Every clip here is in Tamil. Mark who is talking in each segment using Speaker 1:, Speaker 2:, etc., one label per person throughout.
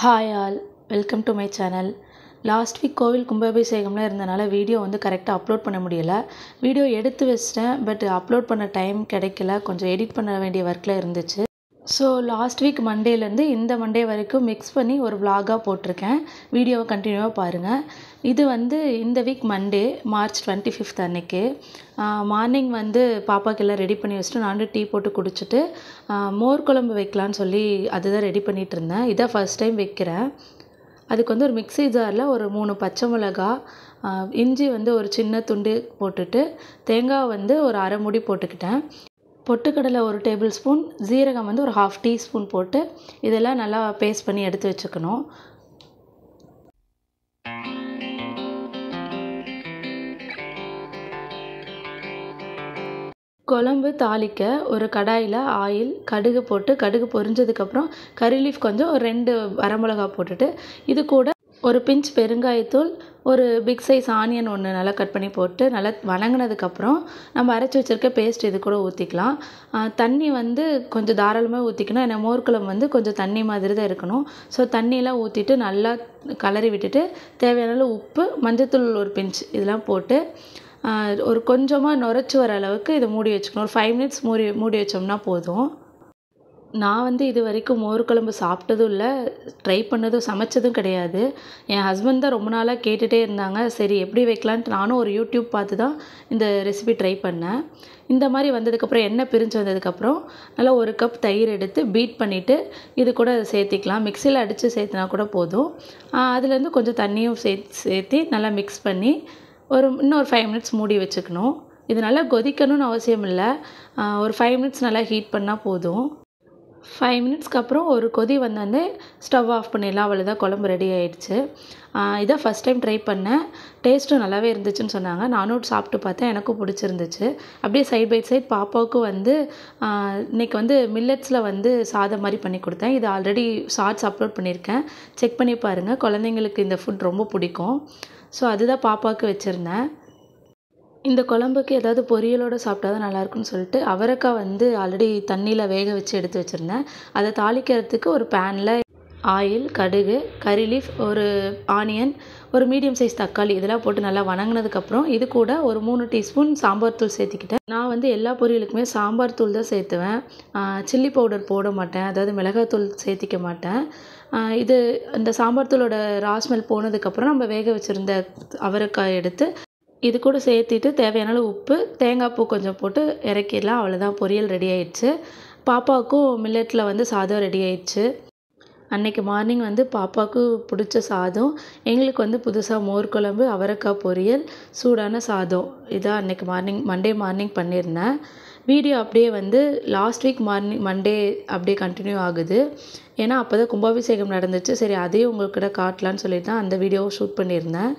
Speaker 1: Hi all, welcome to my channel. Last week கோவில் கும்பாபிஷேகம்லாம் இருந்தனால வீடியோ கரெக்டாக அப்லோட் பண்ண முடியலை. வீடியோ எடுத்து வச்சிட்டேன், பட் அப்லோட் பண்ண டைம் கிடைக்கல. கொஞ்சம் எடிட் பண்ண வேண்டிய ஒர்க்கில் இருந்துச்சு. ஸோ லாஸ்ட் வீக் மண்டேலேருந்து இந்த மண்டே வரைக்கும் மிக்ஸ் பண்ணி ஒரு vlog-ஆ போட்டிருக்கேன். வீடியோவை கண்டினியூவாக பாருங்கள். இது இந்த வீக் மண்டே மார்ச் 25 அன்னைக்கு மார்னிங் பாப்பாக்கு எல்லாம் ரெடி பண்ணி வச்சுட்டு நானும் டீ போட்டு குடிச்சிட்டு மோர் குழம்பு வைக்கலான்னு சொல்லி அதுதான் ரெடி பண்ணிகிட்டு இருந்தேன். இதான் ஃபர்ஸ்ட் டைம் வைக்கிறேன். அதுக்கு ஒரு மிக்ஸி ஜாரில் ஒரு 3 பச்சை மிளகா, இஞ்சி ஒரு சின்ன துண்டு போட்டுட்டு, தேங்காய் ஒரு அரை மூடி போட்டுக்கிட்டேன். பொட்டுக்கடலை 1 டேபிள் ஸ்பூன், ஜீரகம் ஒரு 1/2 டீஸ்பூன் போட்டு இதெல்லாம் நல்லா பேஸ்ட் பண்ணி எடுத்து வச்சுக்கணும். குழம்பு தாளிக்க ஒரு கடாயில் ஆயில், கடுகு போட்டு கடுகு பொரிஞ்சதுக்கப்புறம் கறி லீஃப் கொஞ்சம் ஒரு 2 வரமிளகா போட்டுட்டு, இது கூட ஒரு பிஞ்ச் பெருங்காயத்தூள், ஒரு பிக் சைஸ் ஆனியன் ஒன்று நல்லா கட் பண்ணி போட்டு நல்லா வணங்கினதுக்கப்புறம் நம்ம அரைச்சி வச்சுருக்க பேஸ்ட் இது கூட ஊற்றிக்கலாம். தண்ணி கொஞ்சம் தாராளமாக ஊற்றிக்கணும். ஏன்னா மோர் குழம்பு கொஞ்சம் தண்ணி மாதிரி தான் இருக்கணும். ஸோ தண்ணியெலாம் ஊற்றிட்டு நல்லா கலரி விட்டுட்டு தேவையான உப்பு, மஞ்சத்தூள் ஒரு பிஞ்ச் இதெல்லாம் போட்டு ஒரு கொஞ்சமாக நுரைச்சி வர அளவுக்கு இதை மூடி வச்சுக்கணும். ஒரு 5 மினிட்ஸ் மூடி வச்சோம்னா போதும். நான் இது வரைக்கும் மோர் குழம்பு சாப்பிட்டதும் இல்லை, ட்ரை பண்ணதும் சமைச்சதும் கிடையாது. என் ஹஸ்பண்ட் தான் ரொம்ப நாளாக கேட்டுகிட்டே இருந்தாங்க. சரி எப்படி வைக்கலான்ட்டு நானும் ஒரு யூடியூப் பார்த்து தான் இந்த ரெசிபி ட்ரை பண்ணேன். இந்த மாதிரி வந்ததுக்கப்புறம் எண்ணெய் பிரிஞ்சு வந்ததுக்கப்புறம் நல்லா 1 கப் தயிர் எடுத்து பீட் பண்ணிவிட்டு இது கூட சேர்த்திக்கலாம். மிக்சியில் அடித்து சேர்த்துனா கூட போதும். அதுலேருந்து கொஞ்சம் தண்ணியும் சேர்த்து நல்லா மிக்ஸ் பண்ணி இன்னும் ஒரு 5 மினிட்ஸ் மூடி வச்சுக்கணும். இது நல்லா கொதிக்கணும்னு அவசியம் இல்லை. ஒரு 5 மினிட்ஸ் நல்லா ஹீட் பண்ணால் போதும். 5 மினிட்ஸ்க்கு அப்புறம் ஒரு கொதி ஸ்டவ் ஆஃப் பண்ணிடலாம். அவ்வளோதான், குழம்பு ரெடி ஆகிடுச்சு. இதான் ஃபஸ்ட் டைம் ட்ரை பண்ணேன். டேஸ்ட்டும் நல்லாவே இருந்துச்சுன்னு சொன்னாங்க. நானும் சாப்பிட்டு பார்த்தேன், எனக்கும் பிடிச்சிருந்துச்சு. அப்படியே சைட் பை சைட் பாப்பாவுக்கும் இன்றைக்கி மில்லட்ஸில் சாதம் மாதிரி பண்ணி கொடுத்தேன். இது ஆல்ரெடி ஷார்ட்ஸ் அப்லோட் பண்ணியிருக்கேன், செக் பண்ணி பாருங்கள். குழந்தைங்களுக்கு இந்த ஃபுட் ரொம்ப பிடிக்கும். ஸோ அதுதான் பாப்பாவுக்கு வச்சுருந்தேன். இந்த குழம்புக்கு ஏதாவது பொரியலோடு சாப்பிட்டா தான் நல்லாயிருக்குன்னு சொல்லிட்டு அவரைக்காய் ஆல்ரெடி தண்ணியில் வேக வச்சு எடுத்து வச்சுருந்தேன். அதை தாளிக்கிறதுக்கு ஒரு பேனில் ஆயில், கடுகு, கறி லீஃப், ஒரு ஆனியன், ஒரு மீடியம் சைஸ் தக்காளி இதெல்லாம் போட்டு நல்லா வணங்கினதுக்கப்புறம் இது கூட ஒரு 3 டீஸ்பூன் சாம்பார் தூள் சேர்த்துக்கிட்டேன். நான் எல்லா பொரியலுக்குமே சாம்பார் தூள் தான் சேர்த்துவேன். சில்லி பவுடர் போட மாட்டேன், அதாவது மிளகாத்தூள் சேர்த்திக்க மாட்டேன். இந்த சாம்பார் தூளோட ராஸ்மெல் போனதுக்கப்புறம் நம்ம வேக வச்சுருந்த அவரைக்காய் எடுத்து இது கூட சேர்த்திட்டு தேவையான உப்பு, தேங்காய் பூ கொஞ்சம் போட்டு இறக்கிடலாம். அவ்வளோதான், பொரியல் ரெடி ஆயிடுச்சு. பாப்பாவுக்கும் மில்லட்டில் சாதம் ரெடி ஆயிடுச்சு. அன்றைக்கி மார்னிங் பாப்பாவுக்கு பிடிச்ச சாதம், எங்களுக்கு புதுசாக மோர் குழம்பு, அவரைக்காய் பொரியல், சூடான சாதம். இதான் அன்றைக்கி மண்டே மார்னிங் பண்ணியிருந்தேன். வீடியோ அப்படியே லாஸ்ட் வீக் மண்டே அப்படியே கண்டினியூ ஆகுது. ஏன்னா அப்போ தான் கும்பாபிஷேகம் நடந்துச்சு. சரி அதையும் உங்கள்கிட்ட காட்டலான்னு சொல்லிட்டு தான் அந்த வீடியோவை ஷூட் பண்ணியிருந்தேன்.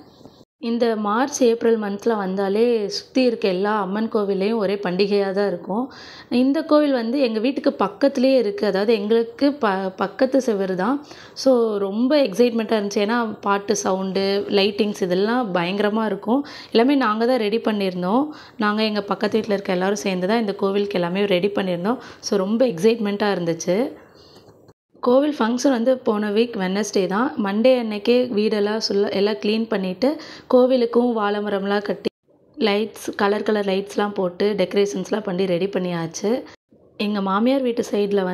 Speaker 1: இந்த மார்ச் ஏப்ரல் மந்தில் வந்தாலே சுற்றி இருக்க எல்லா அம்மன் கோவில்லையும் ஒரே பண்டிகையாக தான் இருக்கும். இந்த கோவில் எங்கள் வீட்டுக்கு பக்கத்துலேயே இருக்குது. அதாவது எங்களுக்கு பக்கத்து செவர் தான். ஸோ ரொம்ப எக்ஸைட்மெண்ட்டாக இருந்துச்சு. ஏன்னா பாட்டு சவுண்டு, லைட்டிங்ஸ் இதெல்லாம் பயங்கரமாக இருக்கும். எல்லாமே நாங்கள் தான் ரெடி பண்ணியிருந்தோம். நாங்கள் எங்கள் பக்கத்து வீட்டில் இருக்க எல்லோரும் சேர்ந்து தான் இந்த கோவிலுக்கு எல்லாமே ரெடி பண்ணியிருந்தோம். ஸோ ரொம்ப எக்ஸைட்மெண்ட்டாக இருந்துச்சு. கோவில் ஃபங்க்ஷன் போன வீக் வெட்னஸ்டே தான். மண்டே அன்னைக்கே வீடெல்லாம் எல்லாம் க்ளீன் பண்ணிவிட்டு கோவிலுக்கும் வாழை மரம்லாம் கட்டி லைட்ஸ், கலர் லைட்ஸ்லாம் போட்டு டெக்கரேஷன்ஸ்லாம் பண்ணி ரெடி பண்ணியாச்சு. எங்கள் மாமியார் வீட்டு சைடில்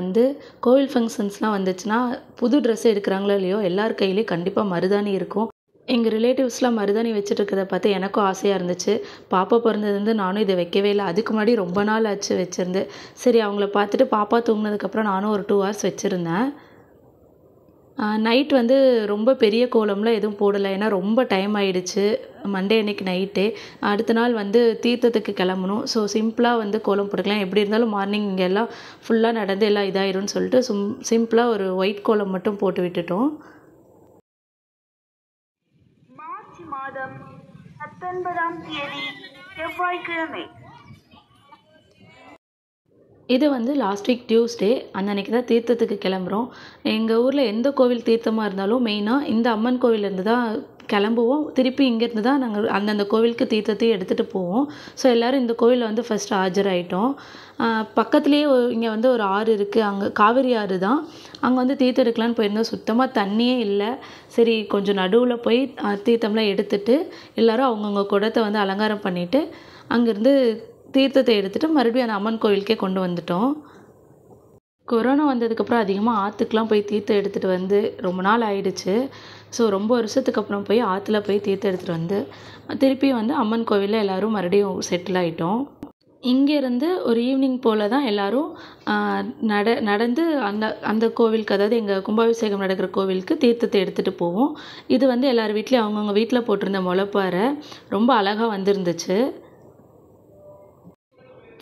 Speaker 1: கோவில் ஃபங்க்ஷன்ஸ்லாம் வந்துச்சுன்னா புது ட்ரெஸ் எடுக்கிறாங்களோ இல்லையோ எல்லார் கையிலையும் கண்டிப்பாக மருதாணி இருக்கும். எங்கள் ரிலேட்டிவ்ஸ்லாம் மருதாணி வச்சுட்டு இருக்கிறத பார்த்து எனக்கும் ஆசையாக இருந்துச்சு. பாப்பா பிறந்ததுலேருந்து நானும் இதை வைக்கவே இல்லை. அதுக்கு முன்னாடி ரொம்ப நாள் ஆச்சு வச்சுருந்து. சரி அவங்கள பார்த்துட்டு பாப்பா தூங்கினதுக்கப்புறம் நானும் ஒரு 2 ஹவர்ஸ் வச்சுருந்தேன். நைட் ரொம்ப பெரிய கோலம்லாம் எதுவும் போடலை. ஏன்னா ரொம்ப டைம் ஆகிடுச்சு. மண்டே அன்னைக்கு நைட்டே. அடுத்த நாள் தீர்த்தத்துக்கு கிளம்பணும். ஸோ சிம்பிளாக கோலம் போட்டுக்கலாம். எப்படி இருந்தாலும் மார்னிங் இங்கே எல்லாம் ஃபுல்லாக நடந்து எல்லாம் இதாயிரும்னு சொல்லிட்டு சிம்பிளாக ஒரு ஒயிட் கோலம் மட்டும் போட்டு விட்டுட்டோம்.
Speaker 2: மாதம் 19ஆம் தேதி செவ்வாய்க்கிழமை.
Speaker 1: இது வந்து லாஸ்ட் வீக் டியூஸ்டே அன்னைக்கு தான் தீர்த்தத்துக்கு கிளம்புறோம். எங்கள் ஊரில் எந்த கோவில் தீர்த்தமாக இருந்தாலும் மெயினாக இந்த அம்மன் கோவிலேருந்து தான் கிளம்புவோம். திருப்பி இங்கேருந்து தான் நாங்கள் அந்தந்த கோவிலுக்கு தீர்த்தத்தையும் எடுத்துகிட்டு போவோம். ஸோ எல்லோரும் இந்த கோவிலில் வந்து ஃபஸ்ட்டு ஆஜராயிட்டோம். பக்கத்துலேயே இங்கே வந்து ஒரு ஆறு இருக்குது, அங்கே காவேரி ஆறு தான். அங்கே வந்து தீர்த்தம் எடுக்கலான்னு போயிருந்தோம். சுத்தமாக தண்ணியே இல்லை. சரி கொஞ்சம் நடுவில் போய் தீர்த்தம்லாம் எடுத்துகிட்டு எல்லோரும் அவங்கவுங்க குடத்தை வந்து அலங்காரம் பண்ணிவிட்டு அங்கேருந்து தீர்த்தத்தை எடுத்துகிட்டு மறுபடியும் அந்த அம்மன் கோவிலுக்கே கொண்டு வந்துட்டோம். கொரோனா வந்ததுக்கப்புறம் அதிகமாக ஆற்றுக்கெலாம் போய் தீர்த்தம் எடுத்துகிட்டு வந்து ரொம்ப நாள் ஆயிடுச்சு. ஸோ ரொம்ப வருஷத்துக்கு அப்புறம் போய் ஆற்றுல போய் தீர்த்தம் எடுத்துகிட்டு வந்து திருப்பி வந்து அம்மன் கோவிலில் எல்லோரும் மறுபடியும் செட்டில் ஆகிட்டோம். இங்கேருந்து ஒரு ஈவினிங் போல் தான் எல்லோரும் நடந்து அந்த கோவிலுக்கு, அதாவது எங்கள் கும்பாபிஷேகம் நடக்கிற கோவிலுக்கு தீர்த்தத்தை எடுத்துகிட்டு போவோம். இது வந்து எல்லார் வீட்லேயும் அவங்கவுங்க வீட்டில் போட்டிருந்த முளைப்பாறை ரொம்ப அழகாக வந்துருந்துச்சு.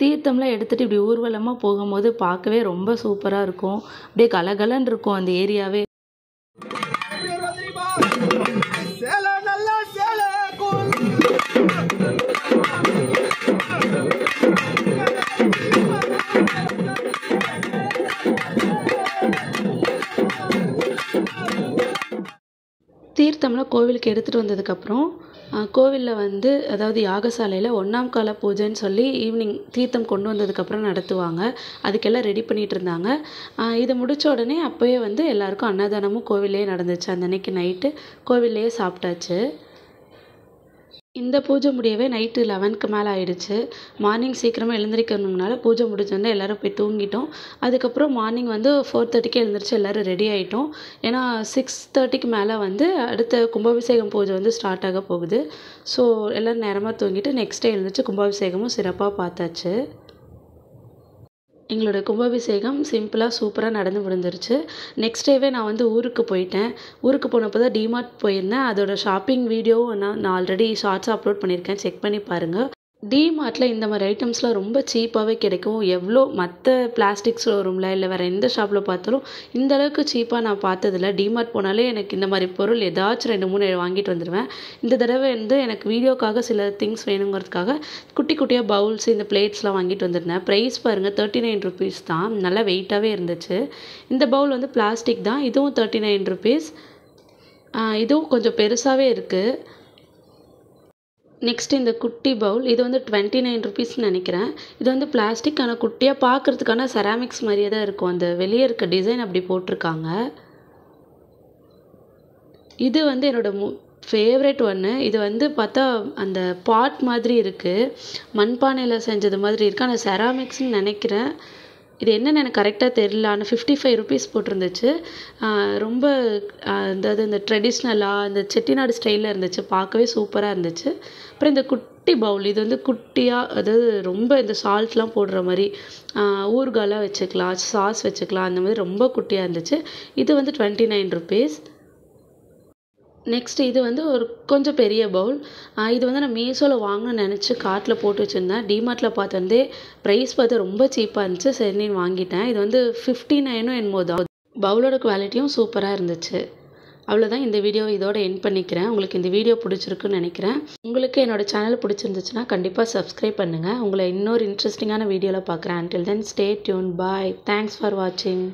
Speaker 1: தீர்த்தம்லாம் எடுத்துகிட்டு இப்படி ஊர்வலமாக போகும்போது பார்க்கவே ரொம்ப சூப்பராக இருக்கும். அப்படியே கலகலன்னு இருக்கும் அந்த ஏரியாவே. தீர்த்தம்லாம் கோவிலுக்கு எடுத்துகிட்டு வந்ததுக்கப்புறம் கோவிலில் வந்து, அதாவது யாகசாலையில் 1ஆம் கால பூஜைன்னு சொல்லி ஈவினிங் தீர்த்தம் கொண்டு வந்ததுக்கப்புறம் நடத்துவாங்க. அதுக்கெல்லாம் ரெடி பண்ணிகிட்டு இருந்தாங்க. இதை முடித்த உடனே அப்போயே வந்து எல்லாருக்கும் அன்னதானமும் கோவில்லையே நடந்துச்சு. அந்த அன்னைக்கு நைட்டு கோவில்லையே சாப்பிட்டாச்சு. இந்த பூஜை முடியவே நைட்டு 11க்கு மேலே ஆயிடுச்சு. மார்னிங் சீக்கிரமாக எழுந்திரிக்கணும்னால பூஜை முடிஞ்சோடனே எல்லோரும் போய் தூங்கிட்டோம். அதுக்கப்புறம் மார்னிங் வந்து 4:30க்கே எழுந்திரிச்சு எல்லோரும் ரெடி ஆகிட்டோம். ஏன்னா 6:30க்கு மேலே வந்து அடுத்த கும்பாபிஷேகம் பூஜை வந்து ஸ்டார்ட் ஆக போகுது. ஸோ எல்லோரும் நேரமாக தூங்கிட்டு நெக்ஸ்ட் டே எழுந்திரிச்சு கும்பாபிஷேகமும் சிறப்பாக பார்த்தாச்சு. எங்களோட கும்பாபிஷேகம் சிம்பிளாக சூப்பராக நடந்து முடிஞ்சிருச்சு. நெக்ஸ்ட் டேவே நான் வந்து ஊருக்கு போயிட்டேன். ஊருக்கு போனப்போ தான் டிமார்ட் போயிருந்தேன். அதோட ஷாப்பிங் வீடியோவும் நான் ஆல்ரெடி ஷார்ட்ஸ் அப்லோட் பண்ணியிருக்கேன், செக் பண்ணி பாருங்கள். டிமார்ட்டில் இந்த மாதிரி ஐட்டம்ஸ்லாம் ரொம்ப சீப்பாகவே கிடைக்கும். எவ்வளோ மற்ற பிளாஸ்டிக் ஷோரூமில் இல்லை வேறு எந்த ஷாப்பில் பார்த்தாலும் இந்த அளவுக்கு சீப்பாக நான் பார்த்ததில்ல. டிமார்ட் போனாலே எனக்கு இந்த மாதிரி பொருள் ஏதாச்சும் 2-3 வாங்கிட்டு வந்துடுவேன். இந்த தடவை வந்து எனக்கு வீடியோக்காக சில திங்ஸ் வேணுங்கிறதுக்காக குட்டி குட்டியாக பவுல்ஸ், இந்த பிளேட்ஸ்லாம் வாங்கிட்டு வந்துருந்தேன். ப்ரைஸ் பாருங்கள், 39 rupees தான். நல்லா வெயிட்டாகவே இருந்துச்சு. இந்த பவுல் வந்து பிளாஸ்டிக் தான். இதுவும் 39 rupees. இதுவும் கொஞ்சம் பெருசாகவே இருக்குது. நெக்ஸ்ட் இந்த குட்டி பவுல், இது வந்து 29 rupeesன்னு நினைக்கிறேன். இது வந்து பிளாஸ்டிக், ஆனால் குட்டியாக பார்க்குறதுக்கான செராமிக்ஸ் மாதிரியே தான் இருக்கும். அந்த வெளியே இருக்க டிசைன் அப்படி போட்டிருக்காங்க. இது வந்து என்னோட ஃபேவரட் ஒன்று. இது வந்து பார்த்தா அந்த பாட் மாதிரி இருக்குது, மண்பானையில் செஞ்சது மாதிரி இருக்குது. ஆனால் செராமிக்ஸ்ன்னு நினைக்கிறேன். இது என்னென்னு எனக்கு கரெக்டாக தெரியல. ஆனால் 55 rupees போட்டிருந்துச்சு. ரொம்ப அதாவது இந்த ட்ரெடிஷ்னலாக இந்த செட்டிநாடு ஸ்டைலில் இருந்துச்சு. பார்க்கவே சூப்பராக இருந்துச்சு. அப்புறம் இந்த குட்டி பவுல், இது வந்து குட்டியாக, அதாவது ரொம்ப இந்த சால்ட்லாம் போடுற மாதிரி ஊறுகாலாம் வச்சுக்கலாம், சாஸ் வச்சுக்கலாம், அந்த மாதிரி ரொம்ப குட்டியாக இருந்துச்சு. இது வந்து 29 rupees. நெக்ஸ்ட் இது வந்து ஒரு கொஞ்சம் பெரிய பவுல். இது வந்து நான் மீஷோவில் வாங்கணும்னு நினச்சி கார்ட்டில் போட்டு வச்சுருந்தேன். டிமார்ட்டில் பார்த்து வந்து ப்ரைஸ் பார்த்து ரொம்ப சீப்பாக இருந்துச்சு. சரி வாங்கிட்டேன். இது வந்து 59 என்னமோ தான். பவுலோட குவாலிட்டியும் சூப்பராக இருந்துச்சு. அவ்வளோதான், இந்த வீடியோ இதோட எண்ட் பண்ணிக்கிறேன். உங்களுக்கு இந்த வீடியோ பிடிச்சிருக்குன்னு நினைக்கிறேன். உங்களுக்கு என்னோடய சேனல் பிடிச்சிருந்துச்சுன்னா கண்டிப்பாக சப்ஸ்கிரைப் பண்ணுங்கள். உங்களை இன்னொரு இன்ட்ரெஸ்டிங்கான வீடியோவில் பார்க்குறேன். Until then, stay tuned. Bye. Thanks for watching.